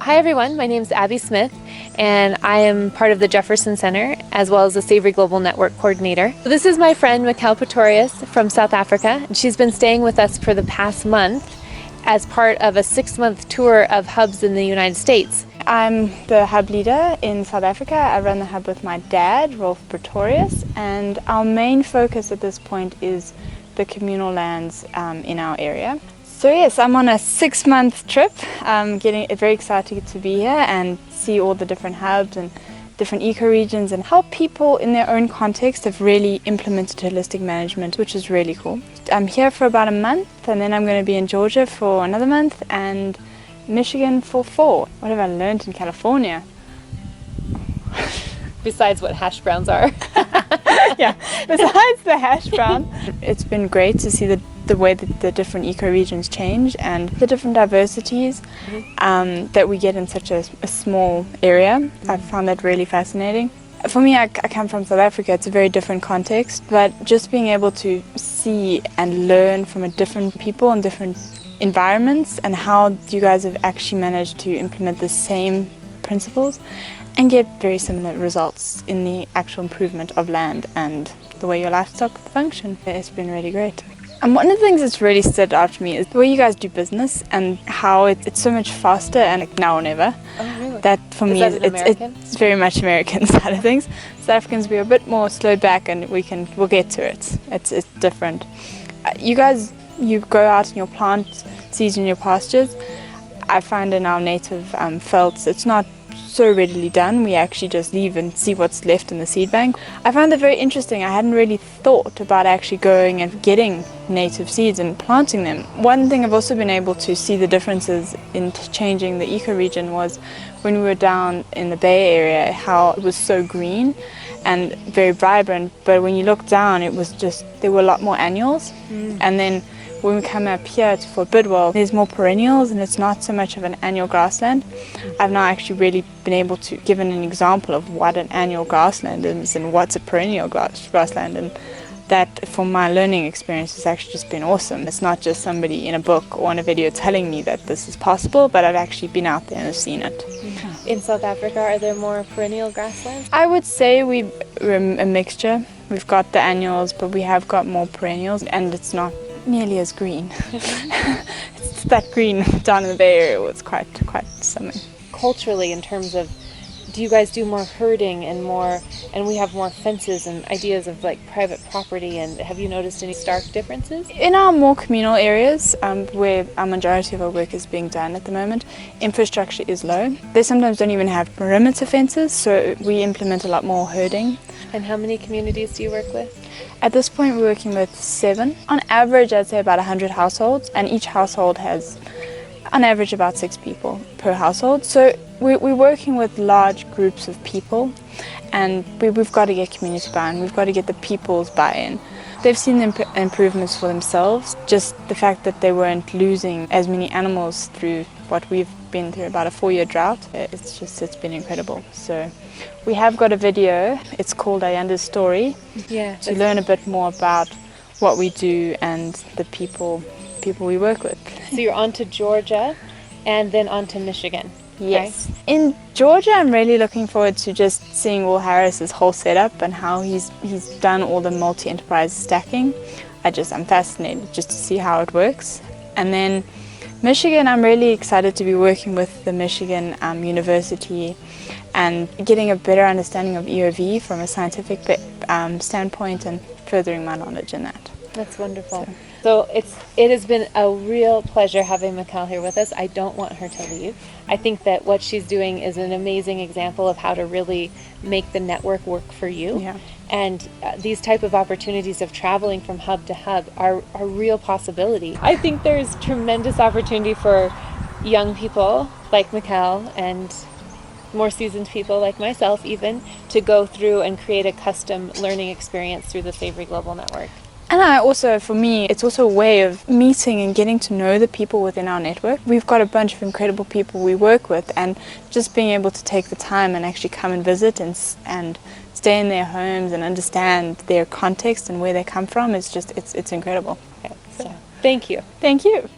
Hi everyone, my name is Abbey Smith and I am part of the Jefferson Center as well as the Savory Global Network coordinator. This is my friend Michal Pretorius from South Africa. She's been staying with us for the past month as part of a 6-month tour of hubs in the United States. I'm the hub leader in South Africa. I run the hub with my dad, Pretorius, and our main focus at this point is the communal lands in our area. So yes, I'm on a 6-month trip. I'm very excited to be here and see all the different hubs and different ecoregions and how people in their own context have really implemented holistic management, which is really cool. I'm here for about a month and then I'm going to be in Georgia for another month and Michigan for 4. What have I learned in California? Besides what hash browns are. Yeah, besides the hash brown. It's been great to see the way that the different ecoregions change and the different diversities that we get in such a small area. I found that really fascinating. For me, I come from South Africa. It's a very different context, but just being able to see and learn from a different people and different environments and how you guys have actually managed to implement the same principles and get very similar results in the actual improvement of land and the way your livestock function. It's been really great. And one of the things that's really stood out to me is the way you guys do business and how it's so much faster and now or never. Oh, really? That for me it's very much American side of things. South Africans, we're a bit more slowed back and we'll get to it. It's different. You guys, you go out and you plant seeds in your pastures. I find in our native felts it's not so readily done. We actually just leave and see what's left in the seed bank. I found that very interesting. I hadn't really thought about actually going and getting native seeds and planting them. One thing I've also been able to see the differences in changing the ecoregion was when we were down in the Bay Area, how it was so green and very vibrant, but when you look down it was just, there were a lot more annuals. And then when we come up here to Fort Bidwell, there's more perennials and it's not so much of an annual grassland. I've now actually really been able to give an example of what an annual grassland is and what's a perennial grassland, and that from my learning experience has actually just been awesome. It's not just somebody in a book or on a video telling me that this is possible, but I've actually been out there and have seen it. In South Africa, are there more perennial grasslands? I would say we're a mixture. We've got the annuals, but we have got more perennials, and it's not nearly as green. It's that green down in the Bay Area was quite something. Culturally, in terms of, do you guys do more herding and we have more fences and ideas of like private property, and have you noticed any stark differences? In our more communal areas, where our majority of our work is being done at the moment, infrastructure is low. They sometimes don't even have perimeter fences, so we implement a lot more herding. And how many communities do you work with? At this point we're working with 7. On average I'd say about 100 households, and each household has on average about 6 people per household. So we're working with large groups of people, and we've got to get community buy-in, we've got to get the people's buy-in. They've seen the improvements for themselves, just the fact that they weren't losing as many animals through what we've been through, about a 4-year drought. It's been incredible. So we have got a video, it's called Ayanda's Story, to learn a bit more about what we do and the people we work with. So you're on to Georgia and then on to Michigan. Yes. Right? In Georgia, I'm really looking forward to just seeing Will Harris's whole setup and how he's done all the multi-enterprise stacking. I'm fascinated just to see how it works. And then Michigan, I'm really excited to be working with the Michigan University and getting a better understanding of EOV from a scientific standpoint and furthering my knowledge in that. That's wonderful. So it has been a real pleasure having Michal here with us. I don't want her to leave. I think that what she's doing is an amazing example of how to really make the network work for you. Yeah. And these type of opportunities of traveling from hub to hub are a real possibility. I think there's tremendous opportunity for young people like Michal and more seasoned people like myself even to go through and create a custom learning experience through the Savory Global Network. And for me, it's also a way of meeting and getting to know the people within our network. We've got a bunch of incredible people we work with, and just being able to take the time and actually come and visit and stay in their homes and understand their context and where they come from is just, it's incredible. Okay, so thank you. Thank you.